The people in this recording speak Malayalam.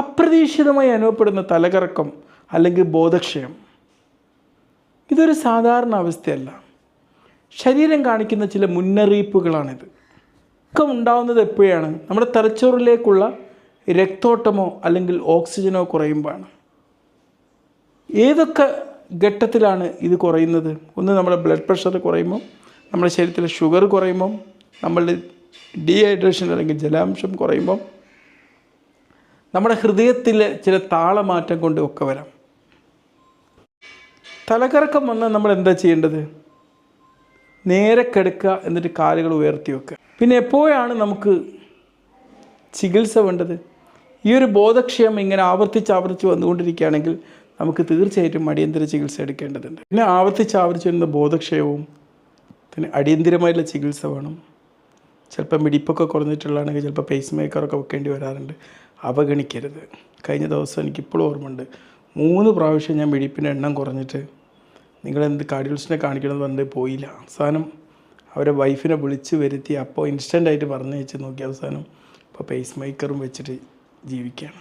അപ്രതീക്ഷിതമായി അനുഭവപ്പെടുന്ന തലകറക്കം അല്ലെങ്കിൽ ബോധക്ഷയം ഇതൊരു സാധാരണ അവസ്ഥയല്ല. ശരീരം കാണിക്കുന്ന ചില മുന്നറിയിപ്പുകളാണിത്. ഒക്കെ ഉണ്ടാകുന്നത് എപ്പോഴാണ്? നമ്മുടെ തലച്ചോറിലേക്കുള്ള രക്തോട്ടമോ അല്ലെങ്കിൽ ഓക്സിജനോ കുറയുമ്പോഴാണ്. ഏതൊക്കെ ഘട്ടത്തിലാണ് ഇത് കുറയുന്നത്? ഒന്ന്, നമ്മുടെ ബ്ലഡ് പ്രഷർ കുറയുമ്പോൾ, നമ്മുടെ ശരീരത്തിലെ ഷുഗർ കുറയുമ്പം, നമ്മളുടെ ഡീഹൈഡ്രേഷൻ അല്ലെങ്കിൽ ജലാംശം കുറയുമ്പം, നമ്മുടെ ഹൃദയത്തിലെ ചില താളമാറ്റം കൊണ്ട് ഒക്കെ വരാം. തലകറക്കം വന്നാൽ നമ്മൾ എന്താ ചെയ്യേണ്ടത്? നേരെ കിടക്കുക, എന്നിട്ട് കാലുകൾ ഉയർത്തി വെക്കുക. പിന്നെ എപ്പോഴാണ് നമുക്ക് ചികിത്സ വേണ്ടത്? ഈ ഒരു ബോധക്ഷയം ഇങ്ങനെ ആവർത്തിച്ച് വന്നുകൊണ്ടിരിക്കുകയാണെങ്കിൽ നമുക്ക് തീർച്ചയായിട്ടും അടിയന്തര ചികിത്സ എടുക്കേണ്ടതുണ്ട്. പിന്നെ ആവർത്തിച്ച് വരുന്ന ബോധക്ഷയവും പിന്നെ അടിയന്തിരമായിട്ടുള്ള ചികിത്സ വേണം. ചിലപ്പോൾ മിടിപ്പൊക്കെ കുറഞ്ഞിട്ടുള്ളതാണെങ്കിൽ ചിലപ്പോൾ പേസ് മേക്കറൊക്കെ വെക്കേണ്ടി വരാറുണ്ട്. അവഗണിക്കരുത്. കഴിഞ്ഞ ദിവസം എനിക്കിപ്പോഴും ഓർമ്മയുണ്ട്, 3 പ്രാവശ്യം ഞാൻ മിടിപ്പിൻ്റെ എണ്ണം കുറഞ്ഞിട്ട് നിങ്ങളെന്ത് കാർഡിയോളജിസ്റ്റിനെ കാണിക്കണമെന്ന് പറഞ്ഞിട്ട് പോയില്ല. അവസാനം അവരെ വൈഫിനെ വിളിച്ച് വരുത്തി, അപ്പോൾ ഇൻസ്റ്റൻ്റായിട്ട് പറഞ്ഞു വെച്ച് നോക്കി. അവസാനം ഇപ്പോൾ പേസ് മേക്കറും വെച്ചിട്ട് ജീവിക്കുകയാണ്.